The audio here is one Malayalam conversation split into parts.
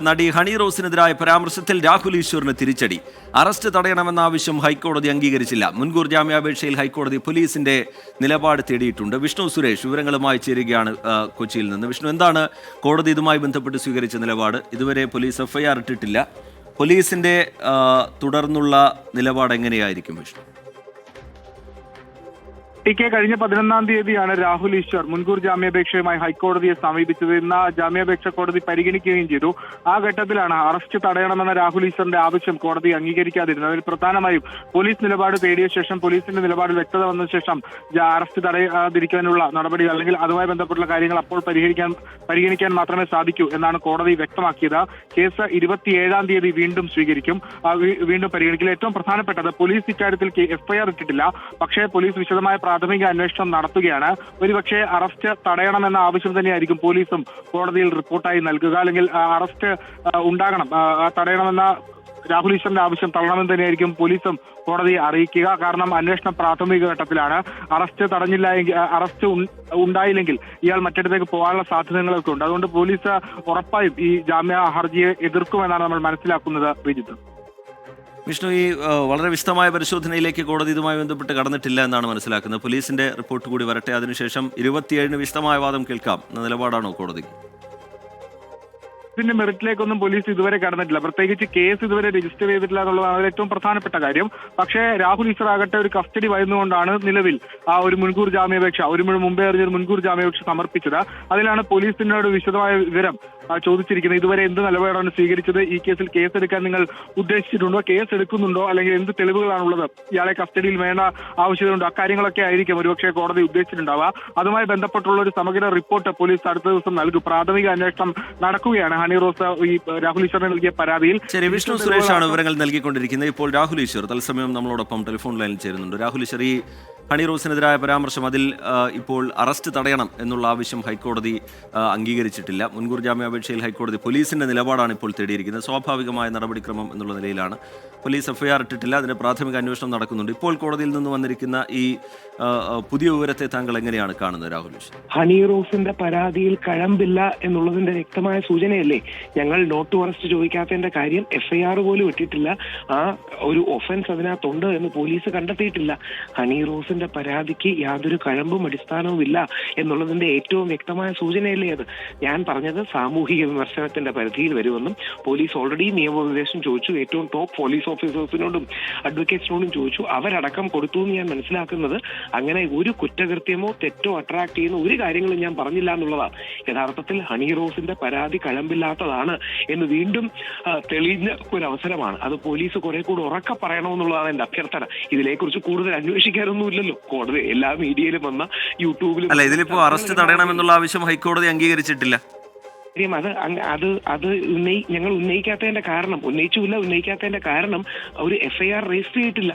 നടി ഹണി റോസിനെതിരായ പരാമർശത്തിൽ രാഹുൽ ഈശ്വറിന് തിരിച്ചടി. അറസ്റ്റ് തടയണമെന്ന ആവശ്യം ഹൈക്കോടതി അംഗീകരിച്ചില്ല. മുൻകൂർ ജാമ്യാപേക്ഷയിൽ ഹൈക്കോടതി പോലീസിന്റെ നിലപാട് തേടിയിട്ടുണ്ട്. വിഷ്ണു സുരേഷ് വിവരങ്ങളുമായി ചേരുകയാണ് കൊച്ചിയിൽ നിന്ന്. വിഷ്ണു, എന്താണ് കോടതി ഇതുമായി ബന്ധപ്പെട്ട് സ്വീകരിച്ച നിലപാട്? ഇതുവരെ പോലീസ് എഫ്ഐആർ ഇട്ടിട്ടില്ല. പോലീസിന്റെ തുടർന്നുള്ള നിലപാട് എങ്ങനെയായിരിക്കും വിഷ്ണു? കഴിഞ്ഞ 11-ാം തീയതിയാണ് രാഹുൽ ഈശ്വർ മുൻകൂർ ജാമ്യാപേക്ഷയുമായി ഹൈക്കോടതിയെ സമീപിച്ചത്. ഇന്ന് ജാമ്യാപേക്ഷ കോടതി പരിഗണിക്കുകയും ചെയ്തു. ആ ഘട്ടത്തിലാണ് അറസ്റ്റ് തടയണമെന്ന രാഹുൽ ഈശ്വറിന്റെ ആവശ്യം കോടതി അംഗീകരിക്കാതിരുന്നത്. അതിൽ പ്രധാനമായും പോലീസ് നിലപാട് തേടിയ ശേഷം, പോലീസിന്റെ നിലപാടിൽ വ്യക്തത വന്ന ശേഷം അറസ്റ്റ് തടയാതിരിക്കാനുള്ള നടപടികൾ അല്ലെങ്കിൽ അതുമായി ബന്ധപ്പെട്ടുള്ള കാര്യങ്ങൾ അപ്പോൾ പരിഗണിക്കാൻ മാത്രമേ സാധിക്കൂ എന്നാണ് കോടതി വ്യക്തമാക്കിയത്. കേസ് 27-ാം തീയതി വീണ്ടും പരിഗണിക്കില്ല. ഏറ്റവും പ്രധാനപ്പെട്ടത് പോലീസ് ഇക്കാര്യത്തിൽ എഫ്ഐആർ ഇട്ടിട്ടില്ല. പക്ഷേ പോലീസ് വിശദമായ പ്രാഥമിക അന്വേഷണം നടത്തുകയാണ്. ഒരുപക്ഷെ അറസ്റ്റ് തടയണമെന്ന ആവശ്യം തന്നെയായിരിക്കും പോലീസും കോടതിയിൽ റിപ്പോർട്ടായി നൽകുക. അല്ലെങ്കിൽ അറസ്റ്റ് ഉണ്ടാകണം, തടയണമെന്ന രാഹുൽ ഈശ്വറിന്റെ ആവശ്യം തള്ളണമെന്ന് തന്നെയായിരിക്കും പോലീസും കോടതിയെ അറിയിക്കുക. കാരണം അന്വേഷണം പ്രാഥമിക ഘട്ടത്തിലാണ്. അറസ്റ്റ് ഉണ്ടായില്ലെങ്കിൽ ഇയാൾ മറ്റിടത്തേക്ക് പോകാനുള്ള സാധ്യതകളൊക്കെ ഉണ്ട്. അതുകൊണ്ട് പോലീസ് ഉറപ്പായും ഈ ജാമ്യ ഹർജിയെ എതിർക്കുമെന്നാണ് നമ്മൾ മനസ്സിലാക്കുന്നത്. വിജിത്ത്, വിഷ്ണു, ഈ വളരെ വിശദമായ പരിശോധനയിലേക്ക് കോടതി ഇതുമായി ബന്ധപ്പെട്ട് കടന്നിട്ടില്ല എന്നാണ് മനസ്സിലാക്കുന്നത്. പോലീസിന്റെ റിപ്പോർട്ട് കൂടി വരട്ടെ, അതിനുശേഷം 27-ന് വിശദമായ വാദം കേൾക്കാം എന്ന നിലപാടാണോ കോടതിക്ക്? ഇതിന്റെ മെറിറ്റിലേക്കൊന്നും പോലീസ് ഇതുവരെ കടന്നിട്ടില്ല. പ്രത്യേകിച്ച് കേസ് ഇതുവരെ രജിസ്റ്റർ ചെയ്തിട്ടില്ല എന്നുള്ളതാണ് ഏറ്റവും പ്രധാനപ്പെട്ട കാര്യം. പക്ഷേ രാഹുൽ ഈശ്വർ ആകട്ടെ ഒരു കസ്റ്റഡി വരുന്നുകൊണ്ടാണ് നിലവിൽ ആ ഒരു മുൻകൂർ ജാമ്യാപേക്ഷ, മുമ്പേ അറിഞ്ഞൊരു മുൻകൂർ ജാമ്യാപേക്ഷ സമർപ്പിച്ചത്. അതിലാണ് പോലീസിനോട് വിശദമായ വിവരം ചോദിച്ചിരിക്കുന്നത്. ഇതുവരെ എന്ത് നിലപാടാണ് സ്വീകരിച്ചത്, ഈ കേസിൽ കേസെടുക്കാൻ നിങ്ങൾ ഉദ്ദേശിച്ചിട്ടുണ്ടോ, കേസ് എടുക്കുന്നുണ്ടോ, അല്ലെങ്കിൽ എന്ത് തെളിവുകളാണുള്ളത്, ഇയാളെ കസ്റ്റഡിയിൽ വേണ്ട ആവശ്യതയുണ്ടോ, അക്കാര്യങ്ങളൊക്കെ ആയിരിക്കും ഒരുപക്ഷെ കോടതി ഉദ്ദേശിച്ചിട്ടുണ്ടാവുക. അതുമായി ബന്ധപ്പെട്ടുള്ള ഒരു സമഗ്ര റിപ്പോർട്ട് പോലീസ് അടുത്ത ദിവസം നൽകും. പ്രാഥമിക അന്വേഷണം നടക്കുകയാണ് ഹണി റോസ് ഈ രാഹുൽ ഈശ്വറിന് നൽകിയ പരാതിയിൽ. ശരി, വിഷ്ണു സുരേഷാണ് വിവരങ്ങൾ നൽകിക്കൊണ്ടിരിക്കുന്നത്. ഇപ്പോൾ രാഹുൽ ഈശ്വർ തത്സമയം നമ്മളോടൊപ്പം ടെലിഫോൺ ലൈനിൽ ചേരുന്നുണ്ട്. രാഹുൽ ഈശ്വർ, ഈ ഹണി റോസിനെതിരായ പരാമർശം, അതിൽ ഇപ്പോൾ അറസ്റ്റ് തടയണം എന്നുള്ള ആവശ്യം ഹൈക്കോടതി അംഗീകരിച്ചിട്ടില്ല. മുൻകൂർ ജാമ്യാപേക്ഷയിൽ ഹൈക്കോടതി പോലീസിന്റെ നിലപാടാണ് ഇപ്പോൾ തേടിയിരിക്കുന്നത്. സ്വാഭാവികമായ നടപടിക്രമം എന്നുള്ള നിലയിലാണ്. പോലീസ് എഫ്ഐആർ ഇട്ടിട്ടില്ല, അതിന്റെ പ്രാഥമിക അന്വേഷണം നടക്കുന്നുണ്ട്. ഇപ്പോൾ കോടതിയിൽ നിന്ന് വന്നിരിക്കുന്ന ഈ പുതിയ വിവരത്തെ താങ്കൾ എങ്ങനെയാണ് കാണുന്നത് രാഹുൽ? ഹണി റോസിന്റെ പരാതിയിൽ കഴമ്പില്ല എന്നുള്ളതിന്റെ വ്യക്തമായ സൂചനയല്ലേ? ഞങ്ങൾ നോട്ട് അറസ്റ്റ് ചോദിക്കാത്തതിന്റെ കാര്യം എഫ്ഐആർ പോലും ഇട്ടിട്ടില്ല. ആ ഒരു ഒഫൻസ് അതിനകത്തുണ്ട് എന്ന് പോലീസ് കണ്ടെത്തിയിട്ടില്ല. ഹണി റോസിന്റെ പരാതിക്ക് യാതൊരു കഴമ്പും അടിസ്ഥാനവും ഇല്ല എന്നുള്ളതിന്റെ ഏറ്റവും വ്യക്തമായ സൂചനയല്ലേ അത്? ഞാൻ പറഞ്ഞത് സാമൂഹിക വിമർശനത്തിന്റെ പരിധിയിൽ വരുമെന്നും പോലീസ് ഓൾറെഡി നിയമോപദേശം ചോദിച്ചു. ഏറ്റവും ടോപ്പ് പോലീസ് ഓഫീസേഴ്സിനോടും അഡ്വക്കേറ്റ്സിനോടും ചോദിച്ചു. അവരടക്കം കൊടുത്തു എന്ന് ഞാൻ മനസ്സിലാക്കുന്നത്. അങ്ങനെ ഒരു കുറ്റകൃത്യമോ തെറ്റോ അട്രാക്ട് ചെയ്യുന്ന ഒരു കാര്യങ്ങളും ഞാൻ പറഞ്ഞില്ല എന്നുള്ളതാണ്. യഥാർത്ഥത്തിൽ ഹണി റോസിന്റെ പരാതി കഴമ്പില്ലാത്തതാണ് എന്ന് വീണ്ടും തെളിഞ്ഞ ഒരു അവസരമാണ്. അത് പോലീസ് കുറെ കൂടി ഉറക്കെ പറയണമെന്നുള്ളതാണ് എന്റെ അഭ്യർത്ഥന. ഇതിനെക്കുറിച്ച് കൂടുതൽ അന്വേഷിക്കാനൊന്നുമില്ലല്ലോ. കോടതി എല്ലാ മീഡിയയിലും വന്ന യൂട്യൂബിലും അല്ല, ഇതിലിപ്പോ അറസ്റ്റ് തടയണമെന്നുള്ള ആവശ്യം ഹൈക്കോടതി അംഗീകരിച്ചിട്ടില്ല. ഞങ്ങൾ ഉന്നയിക്കാത്തതിന്റെ കാരണം ഒരു എഫ്ഐആർ രജിസ്റ്റർ ചെയ്തിട്ടില്ല.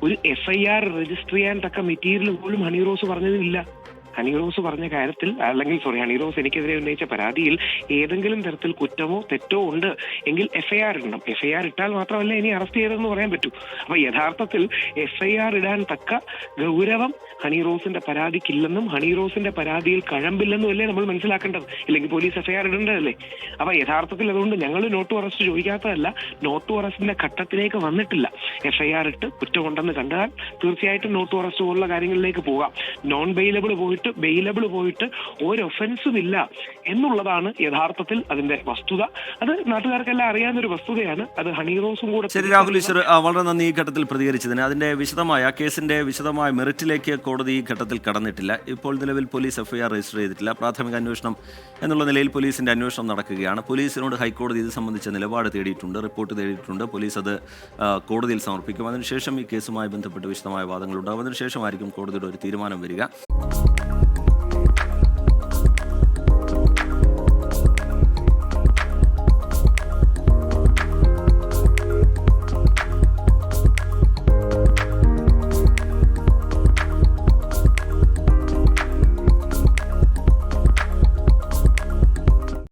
ഒരു എഫ്ഐആർ രജിസ്റ്റർ ചെയ്യാൻ തക്ക മെറ്റീരിയൽ പോലും ഹണി റോസ് പറഞ്ഞതില്ല. ഹണി റോസ് പറഞ്ഞ കാര്യത്തിൽ ഹണി റോസ് എനിക്കെതിരെ ഉന്നയിച്ച പരാതിയിൽ ഏതെങ്കിലും തരത്തിൽ കുറ്റമോ തെറ്റോ ഉണ്ട് എങ്കിൽ എഫ്ഐആർ ഇടണം. എഫ്ഐആർ ഇട്ടാൽ മാത്രമല്ല ഇനി അറസ്റ്റ് ചെയ്തതെന്ന് പറയാൻ പറ്റൂ. അപ്പൊ യഥാർത്ഥത്തിൽ എഫ്ഐആർ ഇടാൻ തക്ക ഗൗരവം ഹണി റോസിന്റെ പരാതിക്കില്ലെന്നും ഹണി റോസിന്റെ പരാതിയിൽ കഴമ്പില്ലെന്നും അല്ലേ നമ്മൾ മനസ്സിലാക്കേണ്ടത്. ഇല്ലെങ്കിൽ പോലീസ് എഫ്ഐആർ ഇടേണ്ടതല്ലേ? അപ്പൊ യഥാർത്ഥത്തിൽ അതുകൊണ്ട് ഞങ്ങൾ നോട്ട് അറസ്റ്റ് ചോദിക്കാത്തതല്ല, നോട്ട് അറസ്റ്റിന്റെ ഘട്ടത്തിലേക്ക് വന്നിട്ടില്ല. എഫ്ഐആർ ഇട്ട് കുറ്റമുണ്ടെന്ന് കണ്ടാൽ തീർച്ചയായിട്ടും നോട്ട് അറസ്റ്റ് പോലുള്ള കാര്യങ്ങളിലേക്ക് പോകാം. നോൺ ബെയിലബിൾ പോയിട്ട് ഒരു ഒഫൻസും ഇല്ല എന്നുള്ളതാണ് യഥാർത്ഥത്തിൽ അതിന്റെ വസ്തുത. അത് നാട്ടുകാർക്കെല്ലാം അറിയാവുന്നൊരു വസ്തുതയാണ്. അത് ഹണി റോസും കൂടെ. ശരി രാഹുൽ ഈശ്വർ, വളരെ നന്ദി ഈ ഘട്ടത്തിൽ പ്രതികരിച്ചതിന്. അതിന്റെ കേസിന്റെ വിശദമായ മെറിറ്റിലേക്ക് കോടതി ഈ ഘട്ടത്തിൽ കടന്നിട്ടില്ല. ഇപ്പോൾ നിലവിൽ പോലീസ് എഫ്ഐആർ രജിസ്റ്റർ ചെയ്തിട്ടില്ല. പ്രാഥമിക അന്വേഷണം എന്നുള്ള നിലയിൽ പോലീസിന്റെ അന്വേഷണം നടക്കുകയാണ്. പോലീസിനോട് ഹൈക്കോടതി ഇത് സംബന്ധിച്ച നിലപാട് തേടിയിട്ടുണ്ട്, റിപ്പോർട്ട് തേടിയിട്ടുണ്ട്. പോലീസ് അത് കോടതിയിൽ സമർപ്പിക്കും. അതിനുശേഷം ഈ കേസുമായി ബന്ധപ്പെട്ട് വിശദമായ വാദങ്ങളുണ്ടാകും. അതിനുശേഷമായിരിക്കും കോടതിയുടെ ഒരു തീരുമാനം വരിക.